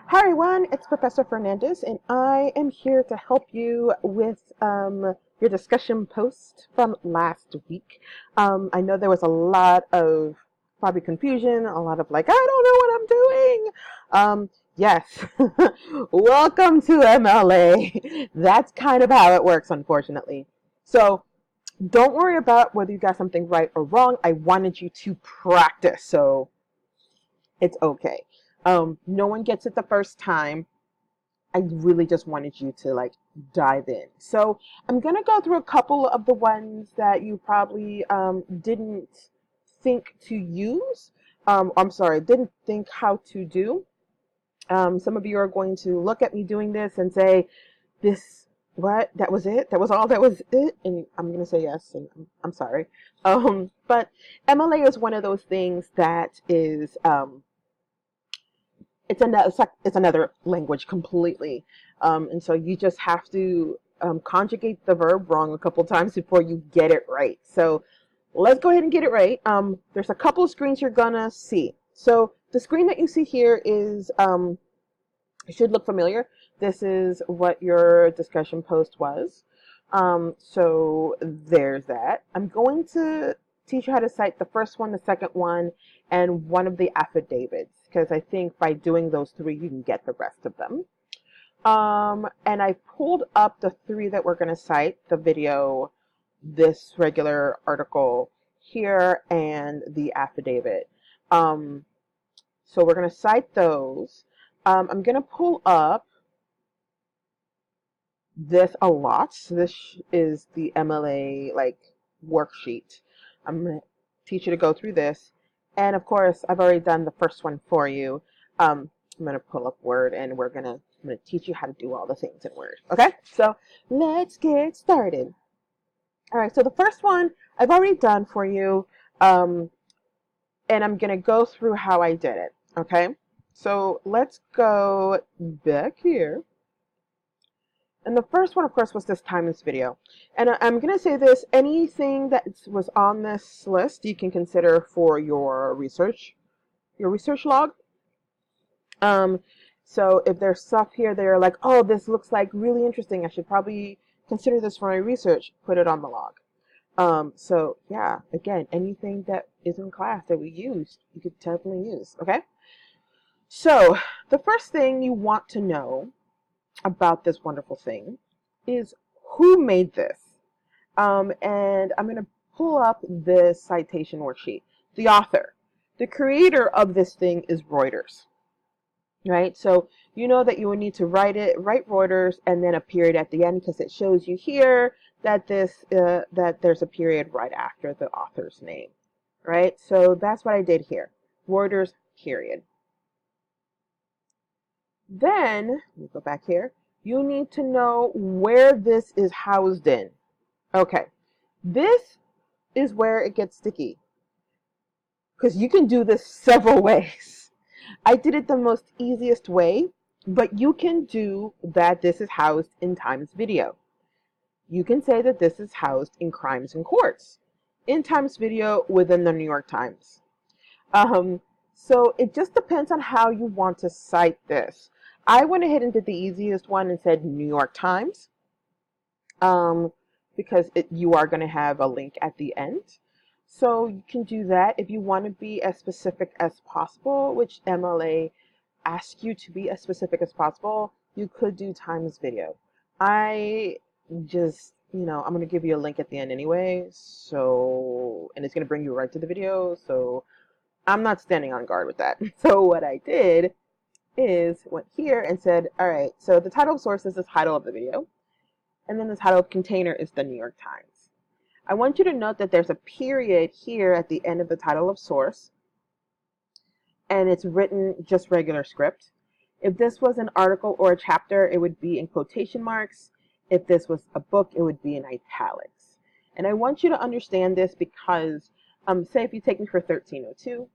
Hi everyone, it's Professor Fernandez, and I am here to help you with your discussion post from last week. I know there was a lot of probably confusion, a lot of like, I don't know what I'm doing. Yes, welcome to MLA. That's kind of how it works, unfortunately. So don't worry about whether you got something right or wrong. I wanted you to practice, so it's okay. No one gets it the first time. I really just wanted you to like dive in. So I'm gonna go through a couple of the ones that you probably didn't think to use. I'm sorry, didn't think how to do. Some of you are going to look at me doing this and say, "This what? That was it? That was all? That was it?" And I'm gonna say yes, and I'm sorry. But MLA is one of those things that is it's another language completely, and so you just have to conjugate the verb wrong a couple times before you get it right. So let's go ahead and get it right. There's a couple of screens you're gonna see. So the screen that you see here is it should look familiar. This is what your discussion post was. So there's that. I'm going to teach you how to cite the first one, the second one, and one of the affidavits, because I think by doing those three, you can get the rest of them. And I pulled up the three that we're going to cite, the video, this regular article here, and the affidavit. So we're going to cite those. I'm going to pull up this a lot. So this is the MLA like worksheet. I'm going to teach you to go through this. And of course, I've already done the first one for you. I'm going to pull up Word and I'm going to teach you how to do all the things in Word. Okay, so let's get started. All right, so the first one I've already done for you, and I'm going to go through how I did it. Okay, so let's go back here. And the first one, of course, was this timeless video. And I'm going to say this, anything that was on this list, you can consider for your research log. So if there's stuff here that are like, oh, this looks like really interesting, I should probably consider this for my research, put it on the log. So yeah, again, anything that is in class that we used, you could definitely use, okay? So the first thing you want to know about this wonderful thing is who made this. And I'm going to pull up this citation worksheet. The author, the creator of this thing is Reuters, right? So you know that you would need to write Reuters and then a period at the end because it shows you here that that there's a period right after the author's name, right? So that's what I did here. Reuters, period. Then, let me go back here, you need to know where this is housed in. Okay, this is where it gets sticky because you can do this several ways. I did it the most easiest way, but you can do that this is housed in Times Video. You can say that this is housed in Crimes and Courts, in Times Video within the New York Times. So it just depends on how you want to cite this. I went ahead and did the easiest one and said New York Times, because you are going to have a link at the end. So you can do that if you want to be as specific as possible, which MLA asks you to be as specific as possible. You could do Times Video. I just, I'm going to give you a link at the end anyway. So, and it's going to bring you right to the video. So I'm not standing on guard with that. So what I did is went here and said, all right, so the title of source is the title of the video, and then the title of container is the New York Times. I want you to note that there's a period here at the end of the title of source, and it's written just regular script. If this was an article or a chapter, it would be in quotation marks. If this was a book, it would be in italics. And I want you to understand this because, say if you take me for 1302,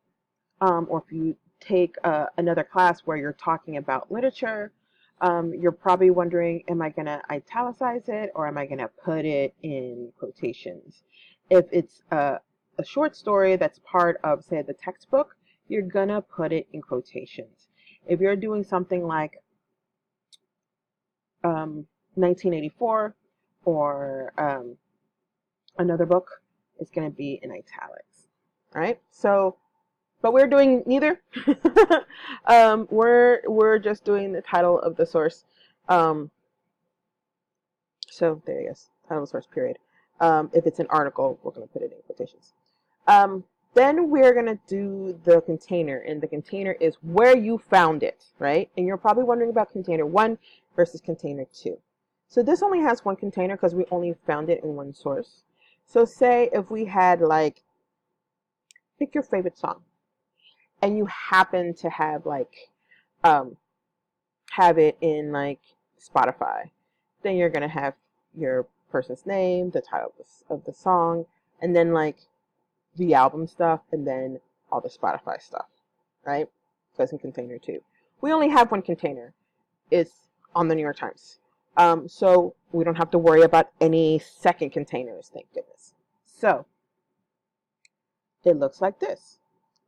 or if you take another class where you're talking about literature, you're probably wondering, am I going to italicize it or am I going to put it in quotations? If it's a short story that's part of, say, the textbook, you're going to put it in quotations. If you're doing something like 1984 or another book, it's going to be in italics. All right. So, but we're doing neither. We're just doing the title of the source. So there it is. Title of the source. Period. If it's an article, we're going to put it in quotations. Then we're going to do the container, and the container is where you found it, right? And you're probably wondering about container 1 versus container 2. So this only has one container because we only found it in one source. So say if we had like, pick your favorite song, and you happen to have like, have it in like Spotify, then you're going to have your person's name, the title of the song, and then like the album stuff, and then all the Spotify stuff, right? Because in container 2. We only have one container. It's on the New York Times. So we don't have to worry about any second containers, thank goodness. So it looks like this.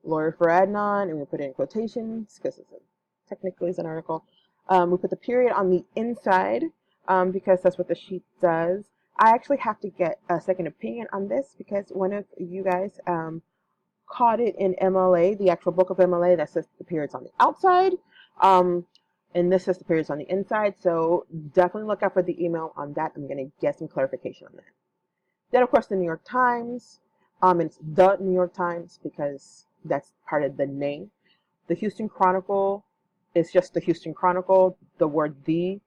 Lawyer for Adnan, and we put it in quotations because technically it's an article. We put the period on the inside because that's what the sheet does. I actually have to get a second opinion on this because one of you guys caught it in MLA, the actual book of MLA that says the period's on the outside. And this says the period's on the inside. So definitely look out for the email on that. I'm going to get some clarification on that. Then, of course, the New York Times. It's the New York Times because that's part of the name. The Houston Chronicle is just the Houston Chronicle. The word "the"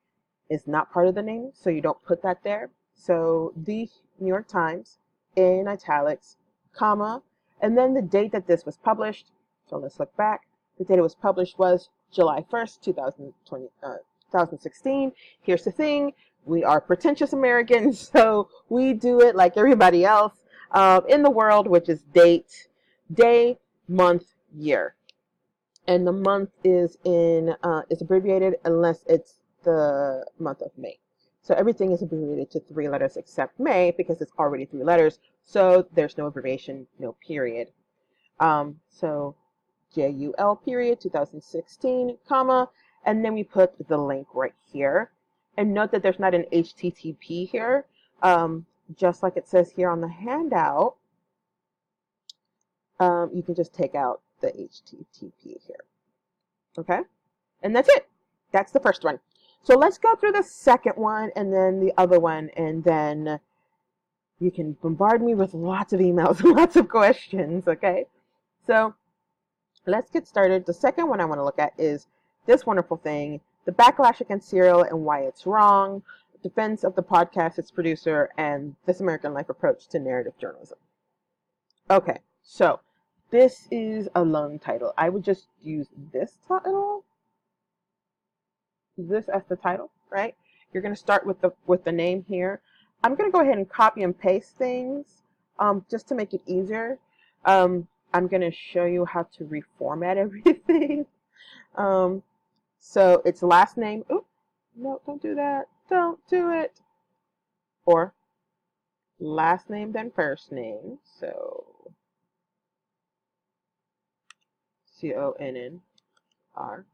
is not part of the name, so you don't put that there. So the New York Times in italics, comma, and then the date that this was published. So let's look back. The date it was published was July 1st, 2016. Here's the thing. We are pretentious Americans, so we do it like everybody else in the world, which is date, day, month, year. And the month is is abbreviated unless it's the month of May. So everything is abbreviated to 3 letters except May because it's already 3 letters. So there's no abbreviation, no period. So JUL period 2016, comma, and then we put the link right here. And note that there's not an HTTP here. Just like it says here on the handout, you can just take out the HTTP here. Okay? And that's it. That's the first one. So let's go through the second one and then the other one, and then you can bombard me with lots of emails and lots of questions, okay? So let's get started. The second one I want to look at is this wonderful thing, the backlash against Serial and why it's wrong, defense of the podcast, its producer, and This American Life approach to narrative journalism. Okay, so this is a long title. I would just use this title, this as the title, right? You're going to start with the name here. I'm going to go ahead and copy and paste things just to make it easier. I'm going to show you how to reformat everything. So it's last name. Oop, no, don't do that. Don't do it. Or last name then first name. So Connr,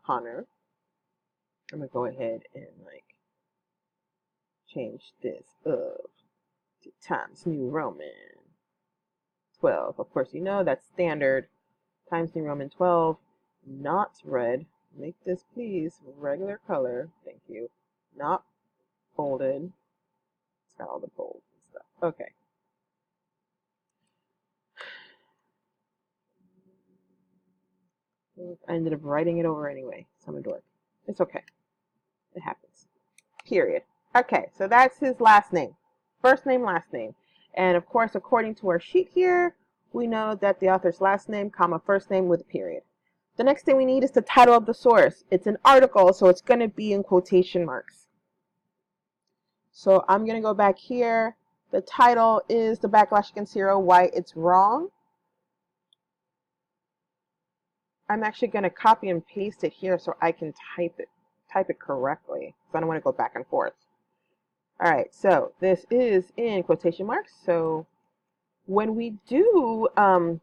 Connor. I'm going to go ahead and like change this up to Times New Roman 12. Of course, you know that's standard. Times New Roman 12, not red. Make this, please, regular color. Thank you. Not bolded. It's got all the bold and stuff. Okay. I ended up writing it over anyway, so I'm a dork. It's okay. It happens. Period. Okay, so that's his last name. First name, last name. And of course, according to our sheet here, we know that the author's last name, comma, first name with a period. The next thing we need is the title of the source. It's an article, so it's going to be in quotation marks. So I'm going to go back here. The title is The Backlash Against Serial, Why It's Wrong. I'm actually going to copy and paste it here so I can type it correctly. So I don't want to go back and forth. All right, so this is in quotation marks. So when we do the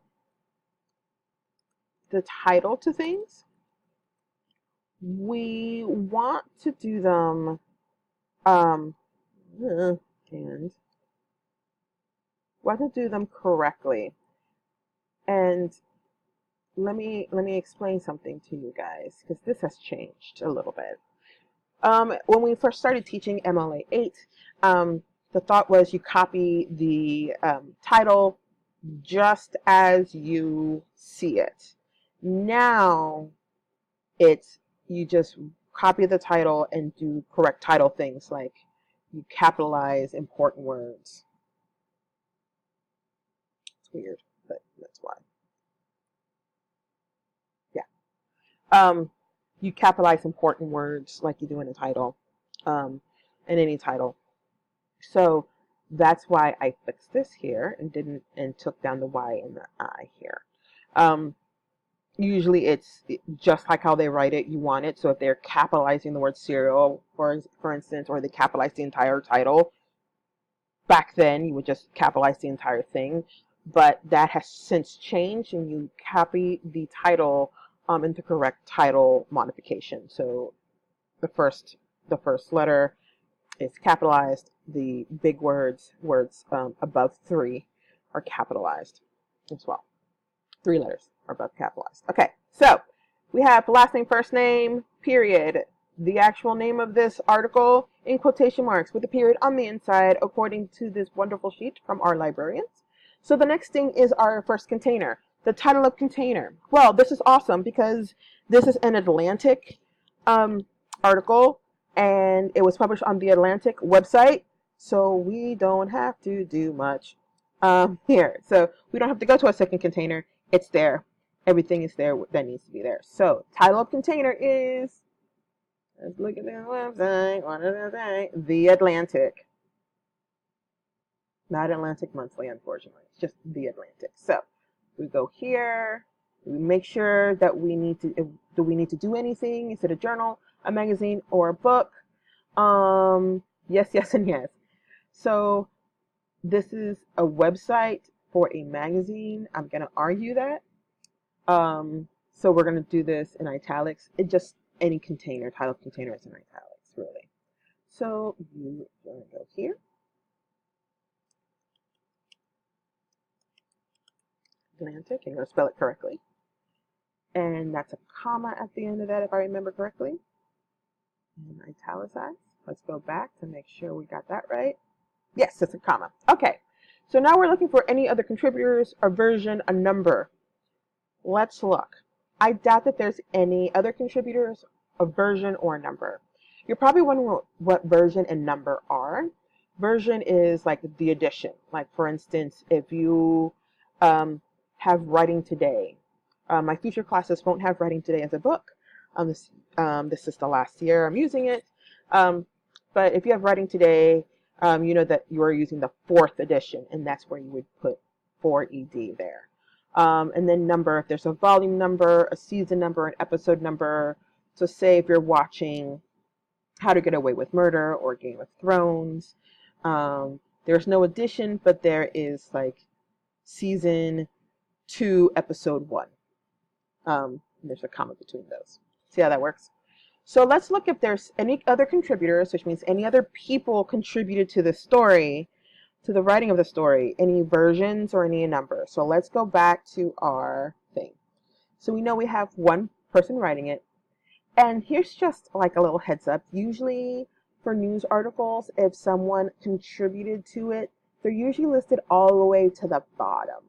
title to things, we want to do them, um, and want to do them correctly. And let me explain something to you guys, because this has changed a little bit. When we first started teaching MLA 8, the thought was you copy the title just as you see it. Now it's you just copy the title and do correct title things, like you capitalize important words. It's weird, but that's why. Yeah. You capitalize important words like you do in a title, in any title. So that's why I fixed this here and took down the Y and the I here. Usually it's just like how they write it, you want it. So if they're capitalizing the word cereal, for instance, or they capitalize the entire title, back then you would just capitalize the entire thing. But that has since changed, and you copy the title into correct title modification. So the first letter is capitalized. The big words above 3 are capitalized as well. 3 letters are both capitalized. Okay, so we have last name, first name, period. The actual name of this article in quotation marks with a period on the inside, according to this wonderful sheet from our librarians. So the next thing is our first container, the title of container. Well, this is awesome because this is an Atlantic article, and it was published on the Atlantic website, so we don't have to do much here. So we don't have to go to a second container. It's there. Everything is there that needs to be there. So title of container is, let's look at the website. What does it say? The Atlantic. Not Atlantic Monthly, unfortunately. It's just The Atlantic. So we go here. We make sure that we need to, do we need to do anything? Is it a journal, a magazine, or a book? Yes, yes, and yes. So this is a website for a magazine. I'm going to argue that. So we're going to do this in italics. It just, any container, title of container is in italics, really. So you're going to go here. Atlantic, and you're going to spell it correctly. And that's a comma at the end of that, if I remember correctly. And italicize. Let's go back to make sure we got that right. Yes, it's a comma. Okay, so now we're looking for any other contributors, a version, a number. Let's look. I doubt that there's any other contributors, a version, or a number. You're probably wondering what version and number are. Version is like the edition. Like, for instance, if you have Writing Today. My future classes won't have Writing Today as a book. This is the last year I'm using it. But if you have Writing Today, you know that you are using the 4th edition, and that's where you would put 4ED there. And then number, if there's a volume number, a season number, an episode number. So say if you're watching How to Get Away with Murder or Game of Thrones, there's no edition, but there is like season 2, episode 1. There's a comma between those. See how that works? So let's look if there's any other contributors, which means any other people contributed to the story, to the writing of the story, any versions or any number. So let's go back to our thing. So we know we have one person writing it. And here's just like a little heads up. Usually for news articles, if someone contributed to it, they're usually listed all the way to the bottom.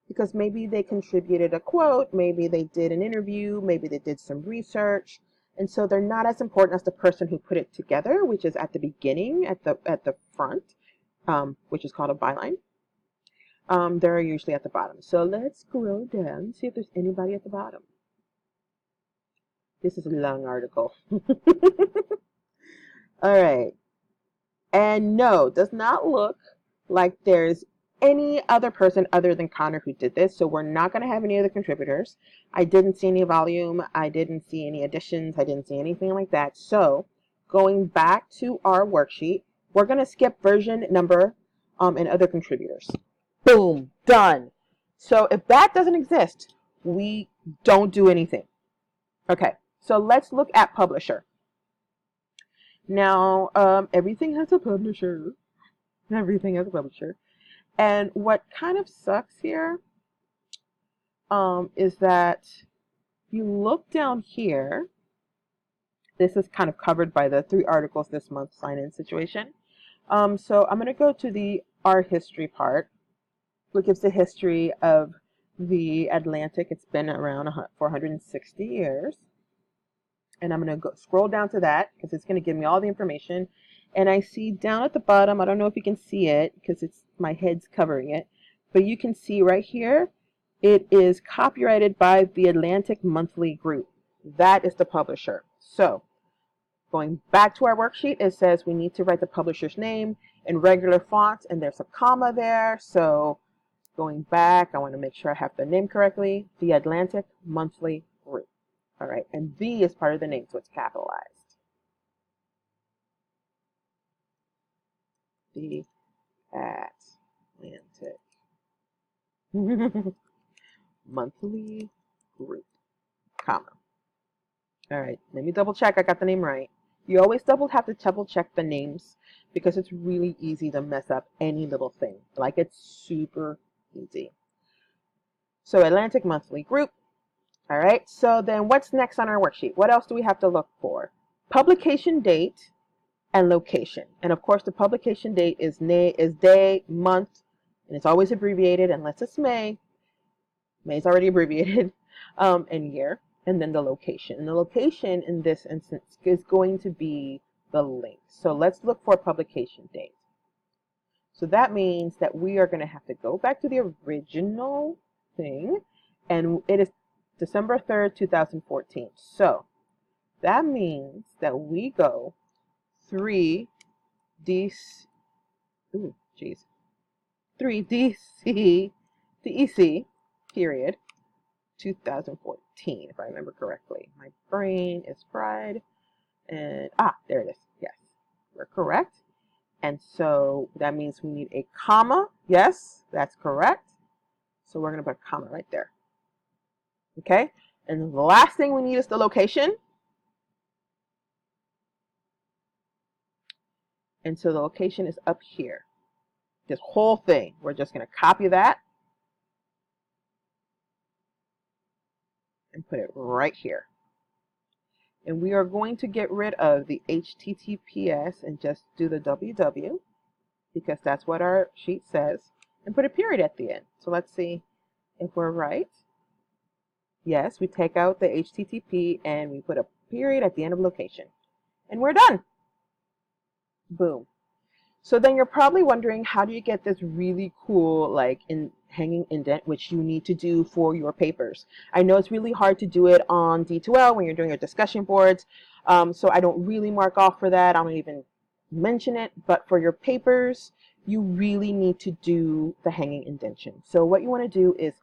Because maybe they contributed a quote, maybe they did an interview, maybe they did some research. And so they're not as important as the person who put it together, which is at the beginning, at the front, which is called a byline. They're usually at the bottom. So let's scroll down and see if there's anybody at the bottom. This is a long article. All right. And no, does not look like there's any other person other than Connor who did this. So we're not going to have any other contributors. I didn't see any volume. I didn't see any additions. I didn't see anything like that. So going back to our worksheet, we're going to skip version, number, and other contributors. Boom, done. So if that doesn't exist, we don't do anything. Okay, So let's look at publisher. Now, everything has a publisher. Everything has a publisher. And what kind of sucks here is that you look down here. This is kind of covered by the 3 articles this month sign-in situation. So I'm going to go to the art history part, which gives the history of the Atlantic. It's been around for 160 years. And I'm going to scroll down to that because it's going to give me all the information. And I see down at the bottom, I don't know if you can see it because my head's covering it, but you can see right here, it is copyrighted by the Atlantic Monthly Group. That is the publisher. So going back to our worksheet, it says we need to write the publisher's name in regular font, and there's a comma there. So going back, I want to make sure I have the name correctly. The Atlantic Monthly Group. All right, and V is part of the name, so it's capitalized. The Atlantic Monthly Group, comma. All right, let me double check I got the name right. You always have to double check the names because it's really easy to mess up any little thing. Like, it's super easy. So Atlantic Monthly Group. All right, so then what's next on our worksheet? What else do we have to look for? Publication date and location. And of course, the publication date is day, month, and it's always abbreviated unless it's May. May's already abbreviated, and year. And then the location. And the location in this instance is going to be the link. So let's look for publication date. So that means that we are going to have to go back to the original thing, and it is December 3rd, 2014. So that means that we go 3 DC DEC period 2014, if I remember correctly. My brain is fried. And there it is. Yes, we're correct. And so that means we need a comma. Yes, that's correct. So we're going to put a comma right there. Okay? And the last thing we need is the location. And so the location is up here. This whole thing. We're just going to copy that and put it right here. And we are going to get rid of the HTTPS and just do the www because that's what our sheet says, and put a period at the end. So let's see if we're right. Yes, we take out the HTTP and we put a period at the end of location. And we're done. Boom. So then you're probably wondering, how do you get this really cool hanging indent, which you need to do for your papers? I know it's really hard to do it on D2L when you're doing your discussion boards, so I don't really mark off for that. I don't even mention it, but for your papers, you really need to do the hanging indentation. So what you want to do is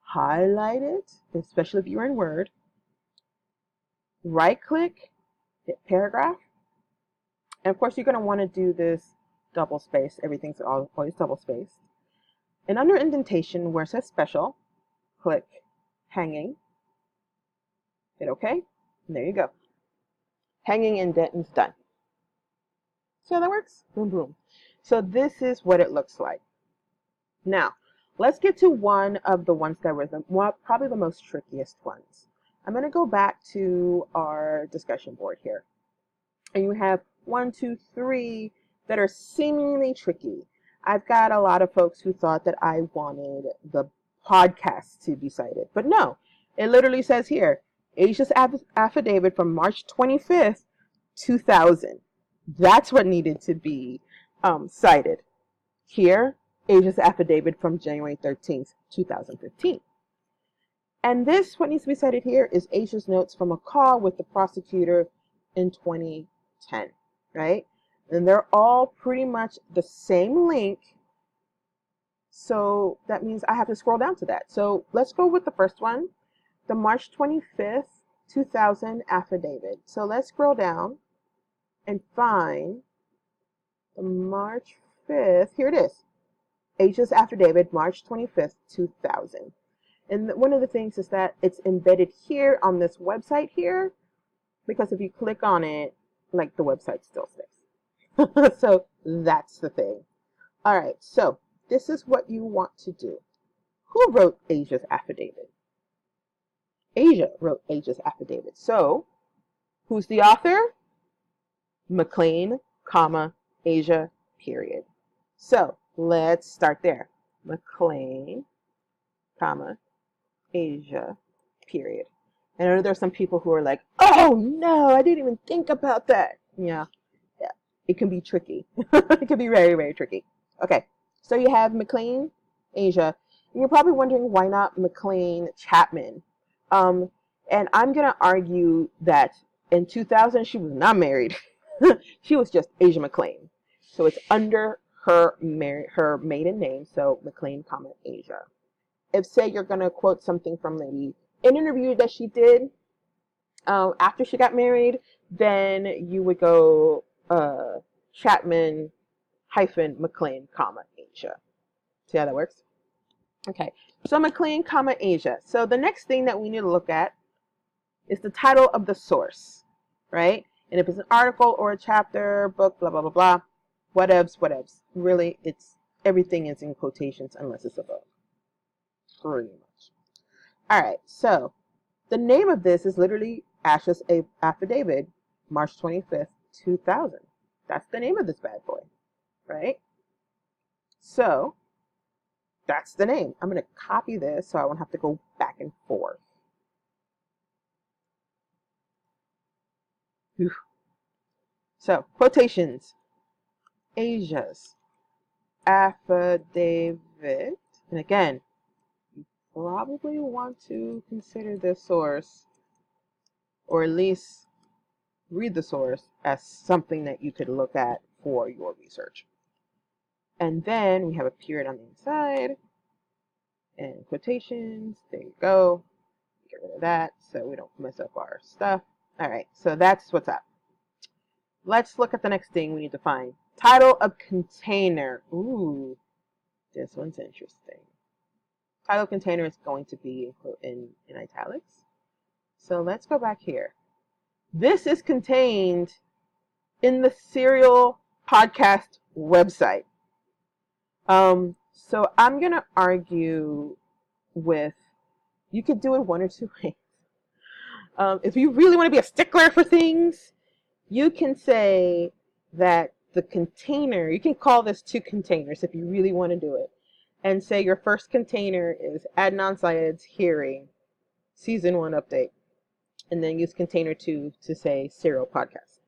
highlight it, especially if you're in Word, right-click, hit paragraph, and of course you're going to want to do this double space. Everything's always double spaced. And under indentation, where it says special, click hanging, hit OK, and there you go. Hanging indent is done. See how that works? Boom, boom. So this is what it looks like. Now, let's get to one of the ones that were probably the most trickiest ones. I'm going to go back to our discussion board here. And you have 1, 2, 3 that are seemingly tricky. I've got a lot of folks who thought that I wanted the podcast to be cited. But no, it literally says here, Asia's affidavit from March 25th, 2000. That's what needed to be cited. Here, Asia's affidavit from January 13th, 2015. And this, what needs to be cited here, is Asia's notes from a call with the prosecutor in 2010, right? And they're all pretty much the same link. So that means I have to scroll down to that. So let's go with the first one, the March 25th, 2000 affidavit. So let's scroll down and find the March 5th. Here it is. Asia's affidavit, March 25th, 2000. And one of the things is that it's embedded here on this website here, because if you click on it, like the website still stays. So that's the thing. All right, so this is what you want to do. Who wrote Asia's affidavit? Asia wrote Asia's affidavit. So who's the author? McLean, comma, Asia, period. So let's start there. McLean, comma, Asia, period. And I know there's some people who are like, oh no, I didn't even think about that. Yeah, it can be tricky. It can be very, very tricky. Okay, so you have McLean, Asia. And you're probably wondering why not McLean Chapman. And I'm going to argue that in 2000 she was not married. She was just Asia McLean. So it's under her maiden name, so McLean, comma, Asia. If, say, you're going to quote something from maybe an interview that she did after she got married, then you would go Chapman hyphen McLean, comma, Asia. See how that works? Okay, so McLean, comma, Asia. So the next thing that we need to look at is the title of the source, right? And if it's an article or a chapter, book, blah, blah, blah, blah, whatevs. Really, everything is in quotations unless it's above. Pretty much. All right, so the name of this is literally Asha's affidavit, March 25th, 2000. That's the name of this bad boy, right? So that's the name. I'm going to copy this so I won't have to go back and forth. Whew. So, quotations. Asia's affidavit. And again, you probably want to consider this source, or at least read the source, as something that you could look at for your research. And then we have a period on the inside. And quotations. There you go. Get rid of that so we don't mess up our stuff. All right, so that's what's up. Let's look at the next thing we need to find. Title of container. Ooh, this one's interesting. Title of container is going to be in italics. So let's go back here. This is contained in the Serial podcast website. So I'm going to argue with, you could do it one or two ways. If you really want to be a stickler for things, you can say that the container, you can call this two containers if you really want to do it. And say your first container is Adnan Syed's hearing, season 1 update. And then use container 2 to say Serial podcast.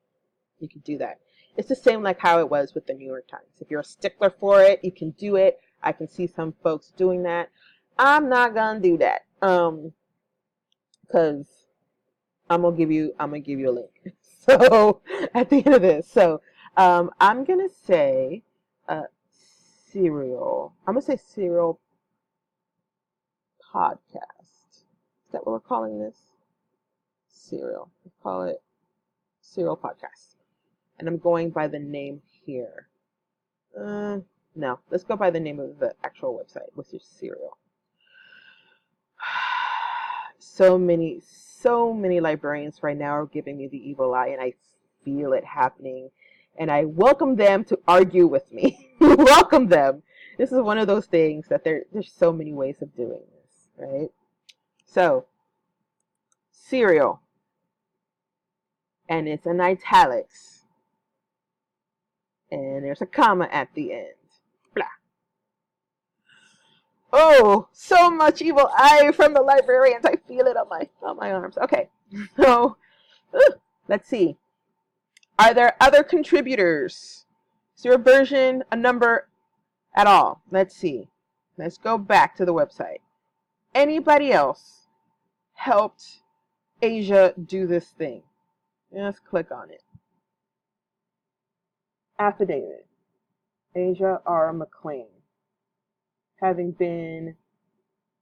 You can do that. It's the same like how it was with the New York Times. If you're a stickler for it, you can do it. I can see some folks doing that. I'm not gonna do that. Because I'm gonna give you a link. So at the end of this, so I'm gonna say Serial. I'm gonna say Serial podcast. Is that what we're calling this? Serial. Let's call it Serial podcast. And I'm going by the name here. No, let's go by the name of the actual website, which is Serial. So many librarians right now are giving me the evil eye, and I feel it happening. And I welcome them to argue with me. Welcome them. This is one of those things that there's so many ways of doing this, right? So, Serial. And it's in italics. And there's a comma at the end. Blah. Oh, so much evil eye from the librarians. I feel it on my arms. Okay, so let's see. Are there other contributors? Is there a version, a number at all? Let's see. Let's go back to the website. Anybody else helped Asia do this thing? Let's click on it. Affidavit. Asia R. McLean. Having been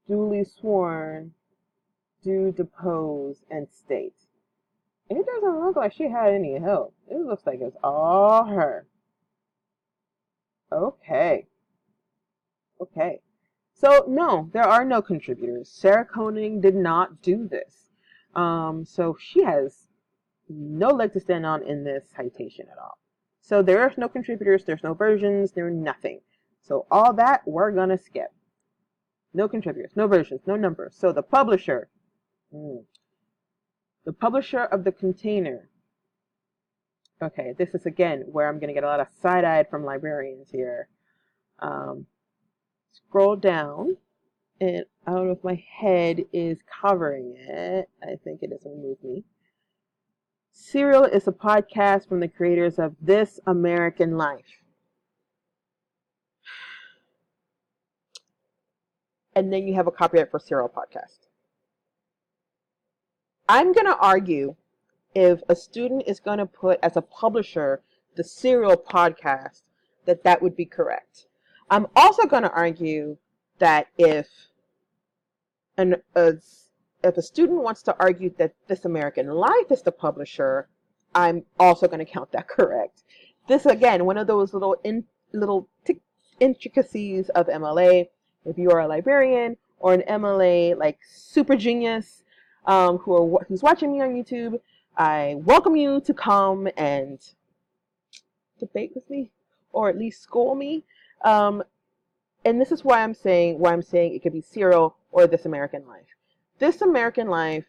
duly sworn, do depose and state. It doesn't look like she had any help. It looks like it's all her. Okay. So, no, there are no contributors. Sarah Koenig did not do this. So she has no leg to stand on in this citation at all. So there's no contributors, there's no versions, there's nothing. So all that we're going to skip. No contributors, no versions, no numbers. So the publisher of the container. Okay, this is again where I'm going to get a lot of side-eyed from librarians here. Scroll down, and I don't know if my head is covering it. I think it doesn't move me. Serial is a podcast from the creators of This American Life. And then you have a copyright for Serial Podcast. I'm going to argue if a student is going to put as a publisher the Serial Podcast, that would be correct. I'm also going to argue that if a student wants to argue that This American Life is the publisher, I'm also going to count that correct. This, again, one of those little intricacies of MLA. If you are a librarian or an MLA like super genius who's watching me on YouTube, I welcome you to come and debate with me, or at least school me. And this is why I'm saying it could be Serial or This American Life. This American Life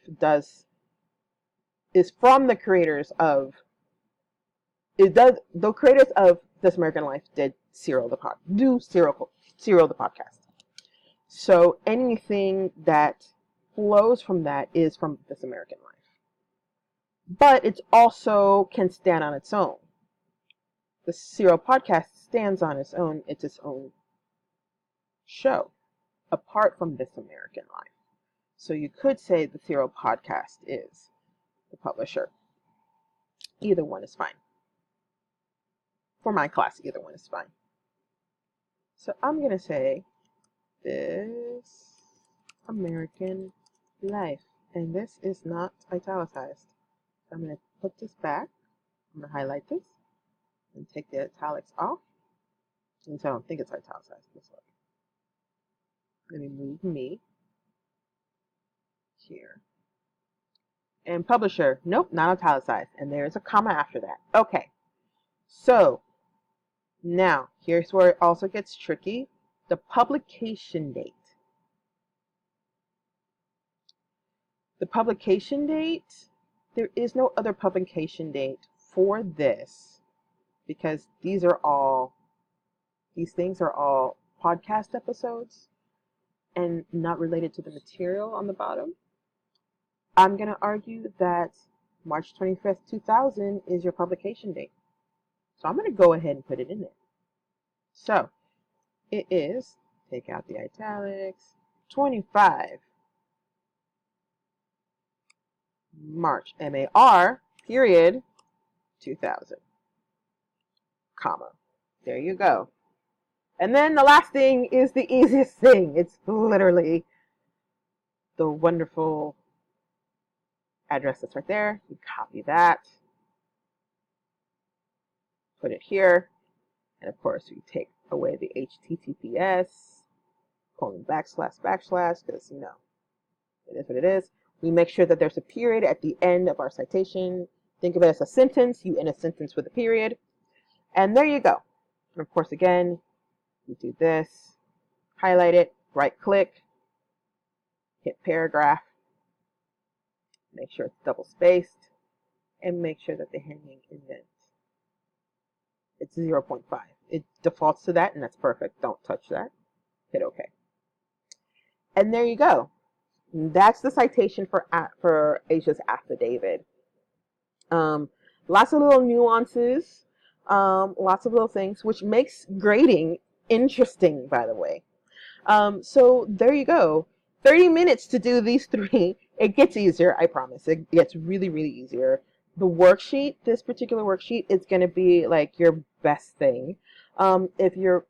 is from the creators of the creators of This American Life did Serial the podcast. So anything that flows from that is from This American Life. But it also can stand on its own. The Serial Podcast stands on its own. It's its own show, apart from This American Life. So you could say the Serial Podcast is the publisher. Either one is fine. For my class, either one is fine. So I'm going to say This American Life. And this is not italicized. So I'm going to put this back. I'm going to highlight this and take the italics off. And so I don't think it's italicized this way. Let me move me here. And publisher, nope, not italicized. And there's a comma after that. Okay. So now here's where it also gets tricky. The publication date. The publication date, there is no other publication date for this because these things are all podcast episodes and not related to the material on the bottom. I'm going to argue that March 25th, 2000 is your publication date. So I'm going to go ahead and put it in there. So it is, take out the italics, 25 March, MAR, period, 2000, comma. There you go. And then the last thing is the easiest thing. It's literally the wonderful address that's right there. You copy that, put it here, and of course we take away the HTTPS, colon / because, it is what it is. We make sure that there's a period at the end of our citation. Think of it as a sentence. You end a sentence with a period. And there you go. And of course, again, we do this, highlight it, right click, hit paragraph, make sure it's double spaced, and make sure that the hanging indent, it's 0.5. It defaults to that, and that's perfect. Don't touch that. Hit OK. And there you go. That's the citation for Asia's affidavit. Lots of little nuances, lots of little things, which makes grading interesting, by the way. So there you go. 30 minutes to do these three. It gets easier, I promise. It gets really, really easier. The worksheet, this particular worksheet, is going to be like your best thing. If you're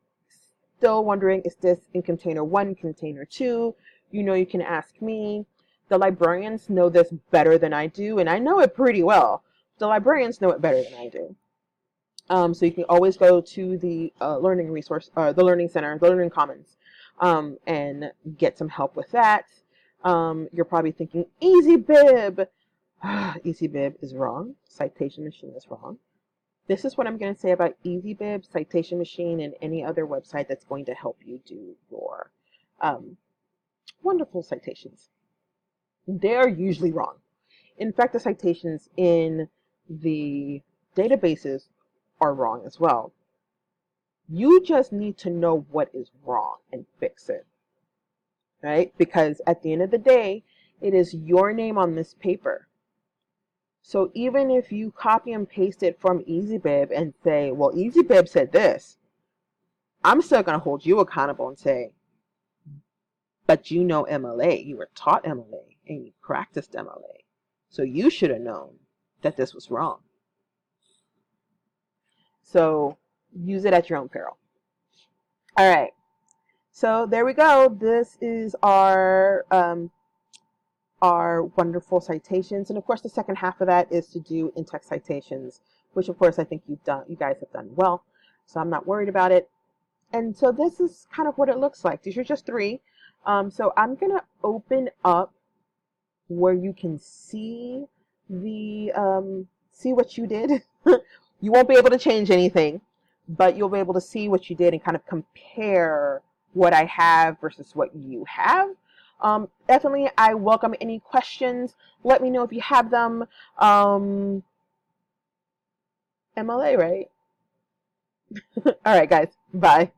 still wondering, is this in container 1, container 2? You can ask me. The librarians know this better than I do, and I know it pretty well. The librarians know it better than I do. So you can always go to the learning resource, the learning center, the learning commons, and get some help with that. You're probably thinking, easy bib. EasyBib is wrong. Citation Machine is wrong. This is what I'm going to say about EasyBib, Citation Machine, and any other website that's going to help you do your wonderful citations. They're usually wrong. In fact, the citations in the databases are wrong as well. You just need to know what is wrong and fix it, right? Because at the end of the day, it is your name on this paper. So even if you copy and paste it from EasyBib and say, well, EasyBib said this, I'm still going to hold you accountable and say, but you know MLA, you were taught MLA, and you practiced MLA. So you should have known that this was wrong. So use it at your own peril. All right. So there we go. This is our wonderful citations. And of course, the second half of that is to do in-text citations, which of course I think you guys have done well. So I'm not worried about it. And so this is kind of what it looks like. These are just 3. So I'm going to open up where you can see the see what you did. You won't be able to change anything, but you'll be able to see what you did and kind of compare what I have versus what you have. Definitely, I welcome any questions. Let me know if you have them. MLA, right? All right, guys. Bye.